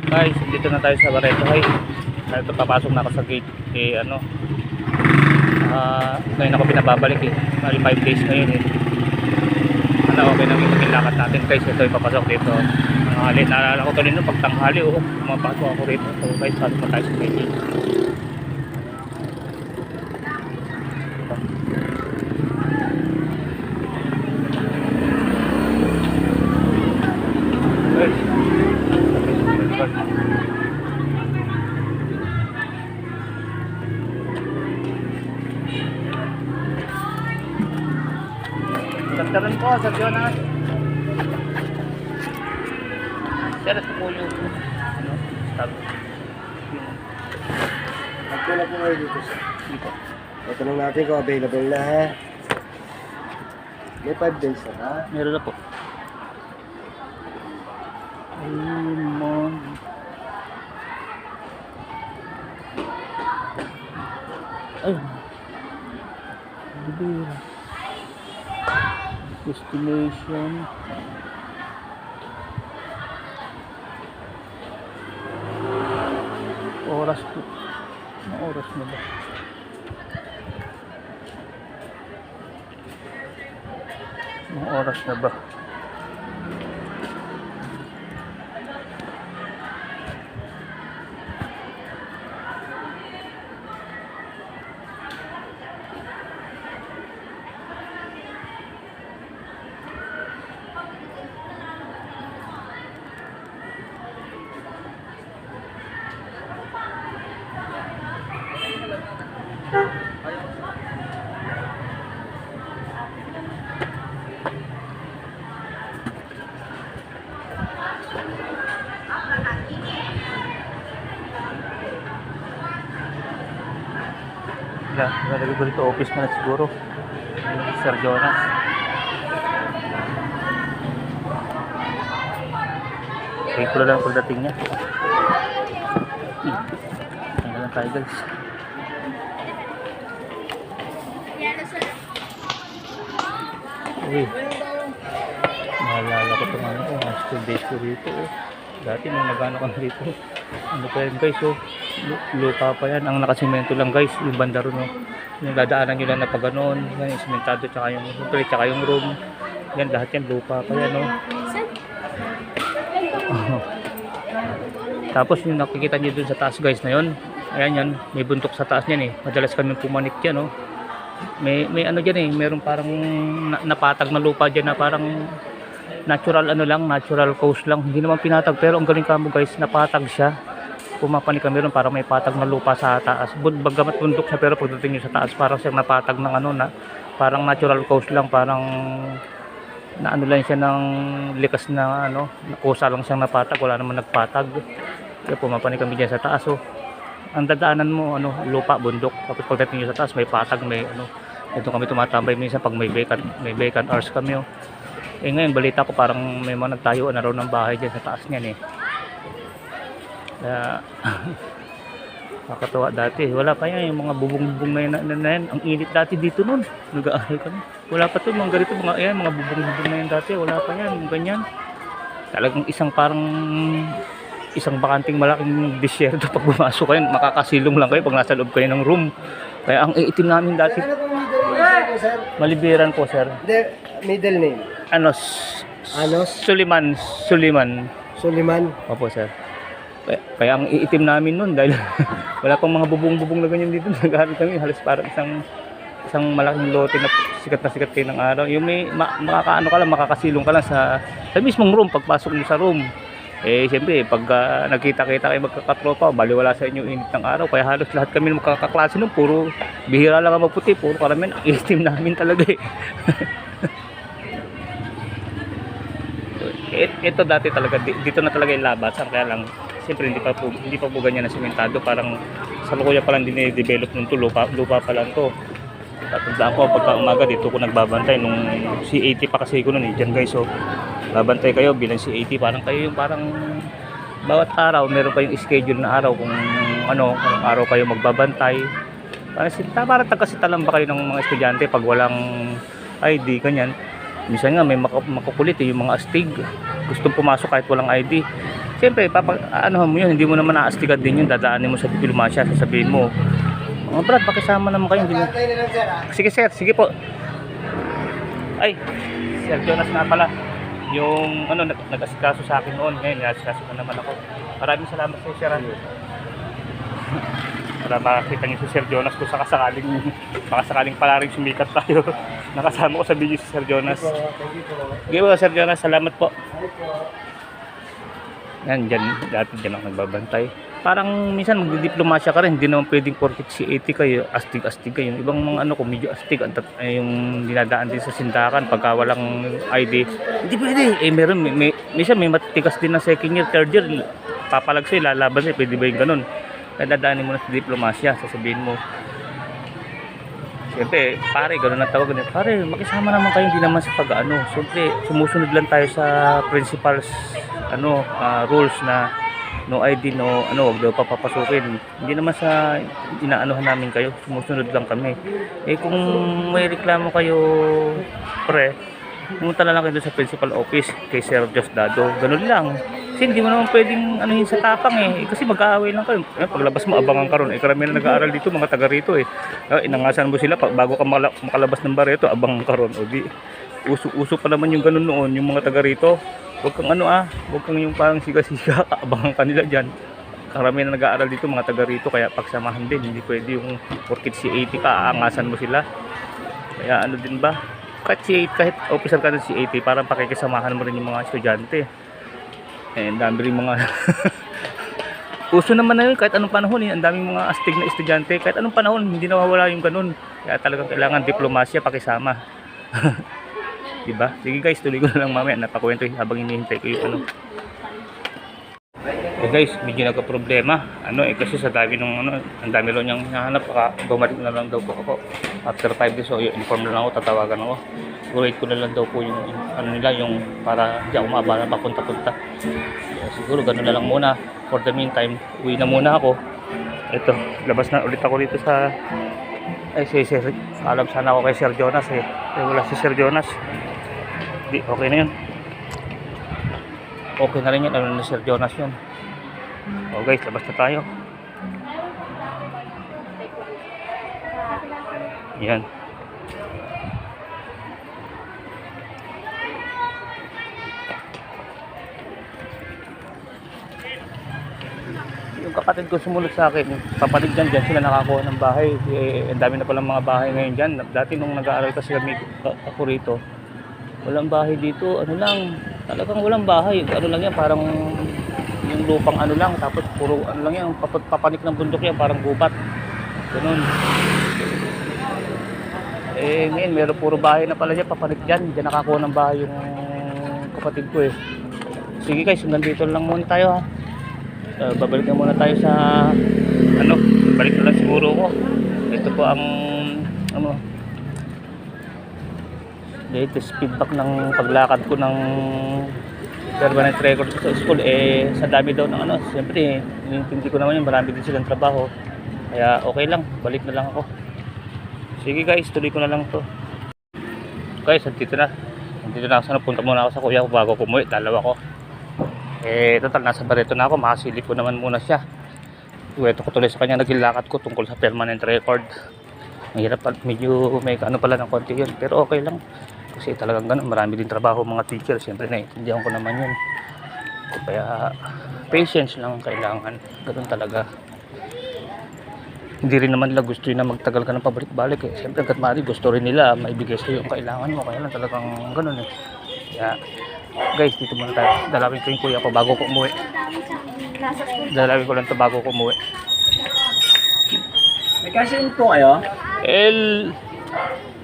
Guys, dito na tayo sa Barreto High. Ito, papasok na ako sa gate. Ngayon ako pinababalik Bali 5 days ngayon okay na yung lakad natin guys. Ito yung papasok dito. Naalala ko kanina pag tanghali pumapasok ako rito. So guys, pasok na tayo sa gate. Ganda rin po sa Jonas. Sir, ito po yung start. Ito na po ngayon dito sir. Dito. Tanong natin kung available na ha. May 5 days na ha. Meron na po. Ayun. Ay. Bibira. Destination. Oras po. Ano oras na ba? Ano oras na ba? Nalagay ko dito office na siguro Sir Jonas. Wait ko lang pagdating niya. Tanggal lang tayo guys. Uy, naalala ko itong school days ko dito dati nung nagano kami dito. Ano pa yan guys lupa pa yan. Ang nakasimento lang guys yung banda ron yung dadaanan nyo lang na pag ganon yan yung simentado tsaka yung room yan lahat yan lupa pa yan Tapos yung nakikita nyo dun sa taas guys na yun, ayan yan, may buntok sa taas niyan madalas kami pumanik dyan may ano dyan meron parang napatag na lupa dyan na parang natural coast lang, hindi naman pinatag pero ang galing kamo guys, napatag siya. Pumapanik kami ron para may patag na lupa sa taas. Bagamat bundok siya pero pagdating nyo sa taas parang siyang napatag ng parang natural coast lang, parang lang siya ng likas na kusa lang siyang napatag, wala naman nagpatag. Kaya pumapanik kami dyan sa taas ang dadaanan mo lupa, bundok, tapos pagdating nyo sa taas may patag, ito kami tumatambay minsan pag may vacant hours kami ngayon balita ko parang may mga nagtayo na raw ng bahay dyan sa taas niyan kaya nakakatawa dati wala pa yan yung mga bubong-bubong na yan ang init dati dito nun nag-aaral kami wala pa to mga ganito mga bubong-bubong na yan dati wala pa yan ganyan talagang isang bakanting malaking disyerto pag pumasok kayo makakasilong lang kayo pag nasa loob kayo ng room kaya ang iitim namin dati Ano pong middle name sir? Malibiran po sir Middle name? Anos Suliman opo sir kaya ang iitim namin nun dahil wala pang mga bubong-bubong na ganyan dito nag-aaral kami halos parang isang malaking lote na sikat kayo ng araw yung may makakaano ka lang makakasilong ka lang sa mismong room pagpasok mo sa room siyempre pag nagkita-kita kayo magkakatropa baliwala sa inyo init ng araw kaya halos lahat kami magkakaklase nun puro bihira lang ang maputi puro karamihan ang iitim namin talaga ito dati talaga dito na talaga yung labasan kaya lang siyempre hindi pa po ganyan na simentado parang sa Lukuya pa lang dine-develop nung lupa pa lang to tatandaan ko pagka umaga dito ko nagbabantay nung C80 pa kasi ko nun dyan guys babantay kayo bilang C80 parang kayo yung parang bawat araw meron kayong schedule na araw kung anong araw kayo magbabantay parang tagkasitalamba kayo ng mga estudyante pag walang ID ganyan Minsan nga may makukulit yung mga astig. Gustong pumasok kahit walang ID. Siyempre, ano mo yun, hindi mo naman naastigan din yun. Dadaanin mo sa diplomasya, sasabihin mo, mga brad, pakisama naman kayo. Hindi mo... Antay na lang sir ha. Sige sir, sige po. Ay, Sir Jonas nga pala. Yung ano, nag-asikaso sa akin noon. Ngayon, nag-asikaso na naman ako. Maraming salamat sa sir. Para makakita niyo si Sir Jonas kung sakasakaling pala rin sumikat tayo. Nakasama ko sa video si Sir Jonas. Thank you po. Sige po Sir Jonas, salamat po. Ano po? Yan, dati dyan ako nagbabantay. Parang minsan magdidiplomasya ka rin, hindi naman pwedeng porkit si 80 kayo, astig-astig kayo. Yung ibang mga ano ko, medyo astig, yung dinadaan din sa sindakan pagka walang ID. Hindi pwede, meron, minsan may matitikas din na second year, third year, papalag sa'yo, lalaban sa'yo, pwede ba yung ganun? Kaya dadaanin mo na sa diplomasya, sasabihin mo. Siyempre, pare, ganun ang tawag. Pare, makisama naman kayo, hindi naman sa pag-ano. Siyempre, sumusunod lang tayo sa principals, rules na no ID, wag daw papapasukin. Hindi naman sa inaanuhan namin kayo, sumusunod lang kami. Kung may reklamo kayo, pre, pumunta na lang kayo sa principal office kay Sir Diosdado. Ganun lang. Kasi hindi mo naman pwedeng anuhin sa tapang kasi mag-aaway lang kayo. Paglabas mo, abangan ka ron. Karamihan na nag-aaral dito, mga taga rito inangasan mo sila, bago ka makalabas ng bareto, abangan ka ron. O di, uso pa naman yung ganun noon, yung mga taga rito. Huwag kang huwag kang yung parang siga-siga, abangan ka nila dyan. Karamihan na nag-aaral dito, mga taga rito, kaya pagsamahan din. Hindi pwede yung porkit si 80 ka, aangasan mo sila. Kaya ano din ba? Kahit officer ka ng si 80, parang pakikisamahan mo rin yung mga estudyante. Ang dami rin mga uso naman na yun kahit anong panahon ang daming mga astig na estudyante kahit anong panahon hindi nawawala yung ganun, kaya talagang kailangan diplomasya pakisama. Diba? Sige guys, tuloy ko na lang mamaya napakwento habang hinihintay ko yung guys, medyo nagka-problema kasi sa dami nung ang dami rin niyang hinahanap, bumalik na lang daw po ako after 5 days. So inform na lang ako, tatawagan ako, wait ko na lang daw po yung nila, yung para di ako maabala papunta-punta. Siguro ganun na lang muna for the meantime. Uwi na muna ako. Ito, labas na ulit ako dito sa alam sana ako kay Sir Jonas wala si Sir Jonas. Di, okay na yun, okay na rin yun, na Sir Jonas yun. Oh guys, labas na tayo. Yan. Yung kapatid ko sumunod sa akin, kapatid dyan sila nakakuha ng bahay. Ang dami na palang mga bahay ngayon dyan. Dati nung nag-aaral kasi ako rito, walang bahay dito, talagang walang bahay. Lang yan, parang yung lupang lang, tapos puro lang yan, papanik ng bundok yan, parang gubat. Ganun. Ngayon, meron puro bahay na pala dyan, papanik dyan. Diyan nakakuha ng bahay yung kapatid ko Sige guys, hanggang dito lang muna tayo ha. Babalik na muna tayo sa balik na lang siguro ko. Ito po ang latest feedback ng paglakad ko ng permanent record sa school. Sa dami daw ng siyempre inintindi ko naman yun, marami din silang trabaho, kaya okay lang, balik na lang ako. Sige guys, tuloy ko na lang to guys. Nandito na ako. Punta muna ako sa kuya ko bago kumuwi, dalawa ko. Total nasa bareto na ako, makasilip ko naman muna siya. Ito ko tuloy sa kanya nagilakad ko tungkol sa permanent record. Ang hirap, medyo may pala ng konti yun, pero okay lang kasi talagang ganun, marami din trabaho mga teacher, siyempre naiintindihan ko naman yun. Kaya patience lang kailangan, ganun talaga. Hindi rin naman nila gusto yun na magtagal ka ng pabalik-balik siyempre hanggat maaari gusto rin nila maibigay sa iyo yung kailangan mo, kaya lang talagang ganun Kaya guys, dito muna tayo. Dalawin ko yung kuya ko bago ko umuwi. Dalawin ko lang to bago ko umuwi. May kasin po kayo?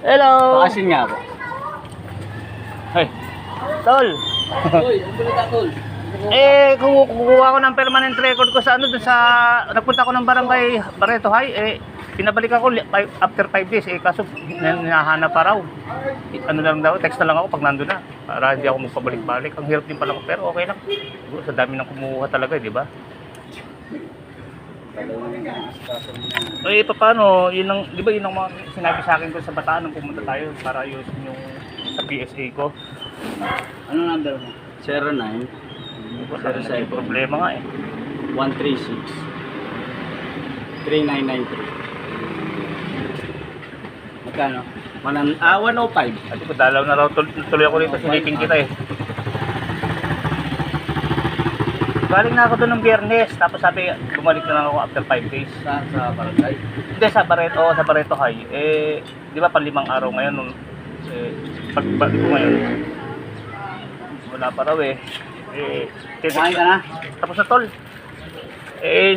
Hello! Pakasin nga po. Hey, tol! Uy, ang balita tol. Kukuha ko ng permanent record ko sa nagpunta ko ng barangay Barreto High, pinabalik ako after 5 days, kaso hinahanap pa raw. Lang daw, text na lang ako pag nandun na, para hindi ako magpabalik-balik. Ang hirap din pala ko, pero okay lang. Siguro sa dami ng kumuha talaga, di ba? Eh, paano? Yun ang, di ba yun ang mga sinabi sa akin doon sa Bataan nung pumunta tayo para ayusin yung sa PSA ko. Ano number mo? 09 Kasi may problema nga eh. 136 3993. Magkano? 105. At ko dalaw na raw tuloy ako rito, silipin kita eh. Galing na ako doon ng Biyernes, tapos sabi, bumalik na lang ako after 5 days. Sa barangay? Hindi, sa Barreto High. Eh, di ba pang 5 araw ngayon, nung, pagbalik ko ngayon, wala pa raw eh. Kumain ka na? Tapos na tol.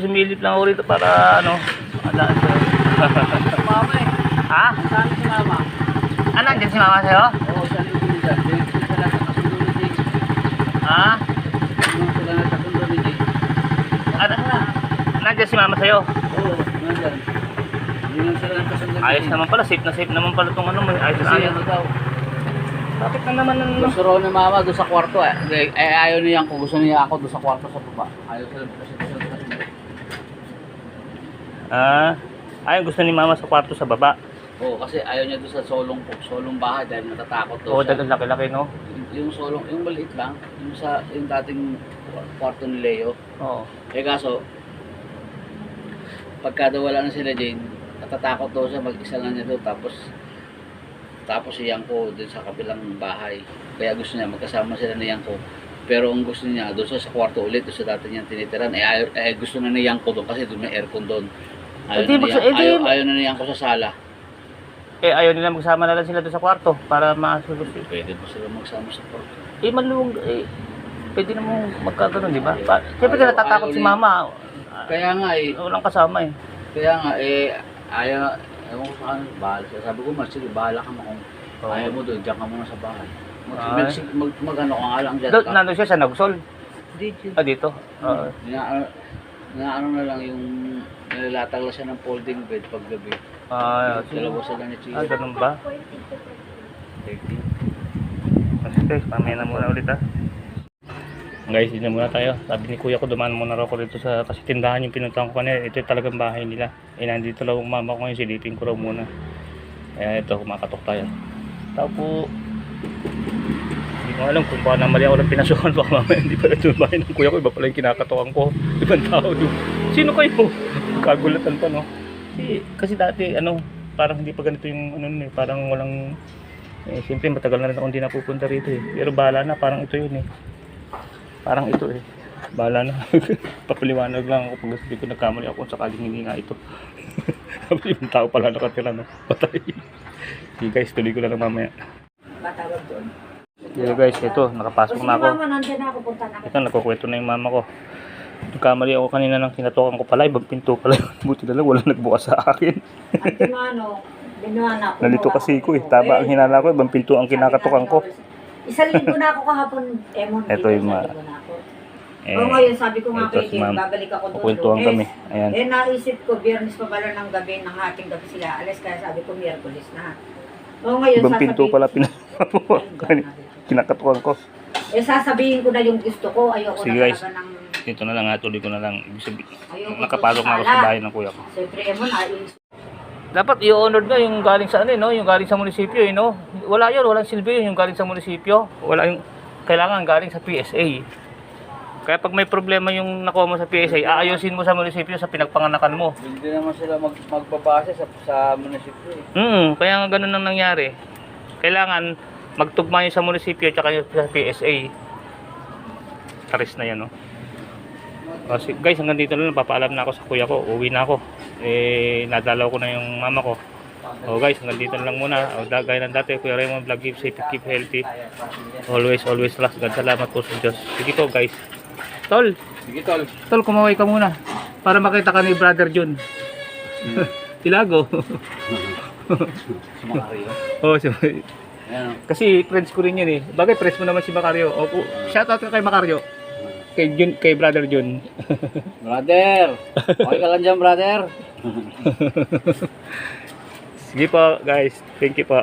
Sumilip lang ako rito para, alaan sa... Mama eh. Ha? Saan si mama? Nandiyan si mama sa'yo? Oo, saan yung pinsan? Sila sa kasundo ni Jake. Ha? Sila na sa kasundo ni Jake. Nandiyan si mama sa'yo? Oo, nandyan. Yun sila ng kasundo ni Jake. Ayos naman pala, safe naman pala itong ayos na Kasi ayos. ano daw, Bakit na naman gusto raw ni mama doon sa kwarto eh. Ayaw niya ako, gusto niya ako doon sa kwarto sa baba. Ayaw sila kasi Ayun, gusto ni mama sa kwarto sa baba. Oo, kasi ayaw niya doon sa solong bahay dahil natatakot daw Oo, siya. dahil laki-laki, no? Yung solong, yung maliit lang, yung dating kwarto ni Leo. Oo. Eh kaso, pagka daw wala na sila Jane, natatakot daw siya, mag-isa lang niya doon, tapos si Yanko doon sa kabilang bahay. Kaya gusto niya, magkasama sila ni Yanko. Pero ang gusto niya, doon sa kwarto ulit, doon sa dati niyang tinitiran, gusto na ni Yanko doon kasi doon may aircon doon. Ayaw na ni Yanko sa sala. Ayaw nila magsama na lang sila doon sa kwarto para maasulos. Pwede po sila magsama sa kwarto. Pwede namang magkaganon, di ba? Siyempre Ayaw- natatakot ayaw si niya. mama. Kaya nga Walang kasama eh. ayaw, ewan ko sa ano, bahala siya. Sabi ko, sige, bahala ka mo kung Oo. ayaw mo doon, diyan ka muna sa bahay. Ay. Mag-ano ka nga lang dyan. Nandun siya sa Nagsol. Dito. Dito. Oo. Ano na lang yung nilalatag lang siya ng folding bed pag gabi. Dalawa sila ni Chia. Ganun ba? Sige, pamaya na muna ulit ha. Guys, hindi na muna tayo. Sabi ni kuya ko, dumaan muna raw ko dito sa kasi tindahan yung pinuntahan ko kanina. Ito yung talagang bahay nila. Nandito lang mama ko ngayon, silipin ko raw muna. Kaya ito, kumakatok tayo. Tao po. Hindi ko alam kung baka namali ako ng pinasukan. Baka mamaya hindi pala ito yung bahay ng kuya ko. Iba pala yung kinakatokan ko. Ibang tao doon. Sino kayo? Kagulatan pa, no? Kasi dati, parang hindi pa ganito yung parang walang siyempre matagal na rin ako hindi napupunta rito eh. Pero bahala na, parang ito yun eh. Parang ito eh. Bahala na. Papaliwanag lang ako pag sabi ko nagkamali ako kung sakaling hindi nga ito. Tapos yung tao pala nakatira na. Patay. Okay guys, tuloy ko na lang mamaya. Matawag doon. Yeah guys, ito, nakapasok na ako. Mama, nandiyan na ako, punta na ako. Ito, nagkukwento na yung mama ko. Nagkamali ako kanina nang kinatokan ko pala. Ibang pinto pala yun. Buti na lang, wala nagbukas sa akin. At yung binuhan ako. Nalito kasi ko eh. Taba ang hinala ko. Ibang pinto ang kinakatokan ko. Isang linggo na ako kahapon, Emon. Ito yung isang linggo na ako. Ngayon, sabi ko nga ito kay si Jim, ma'am. babalik ako doon. Kukwentuhan kami. Ayan. Naisip ko, Biyernes pa pala ng gabi, ng hating gabi sila alis, kaya sabi ko, Miyerkules na. Ngayon, Ibang pinto pala kinakatukan ko. sasabihin ko na yung gusto ko, ayoko Sige, na guys. talaga ng... Dito na lang, tuloy ko na lang. Ibig sabihin, Ayoko nakapasok na ako sa bahay ng kuya ko. Siyempre, Emon, ayos. Dapat i-honored na yung galing sa yung galing sa munisipyo, Wala yun, walang silbi yun, yung galing sa munisipyo. Wala yung kailangan galing sa PSA. Kaya pag may problema yung nakuha mo sa PSA, aayusin mo sa munisipyo sa pinagpanganakan mo. Hindi naman sila magbabase sa munisipyo eh. Kaya nga ganun ang nangyari. Kailangan magtugma yun sa munisipyo at yung sa PSA. Taris na yan, no? Kasi, guys, hanggang dito na lang, papaalam na ako sa kuya ko. Uwi na ako. Nadalaw ko na yung mama ko. Guys, hanggang dito na lang muna. Gaya ng dati, Kuya Raymond Vlog, keep safe, keep healthy. Always trust God. Salamat po sa Diyos. Sige po, guys. Tol, Sige tol. kumaway ka muna. Para makita ka ni Brother Jun. Tilago. Sumakaryo. Ayan. Kasi friends ko rin yun eh. Bagay, friends mo naman si Macario. Shoutout ka kay Macario. Kay Brother Jun. Brother! Okay ka lang dyan, brother? Sige po, guys. Thank you po.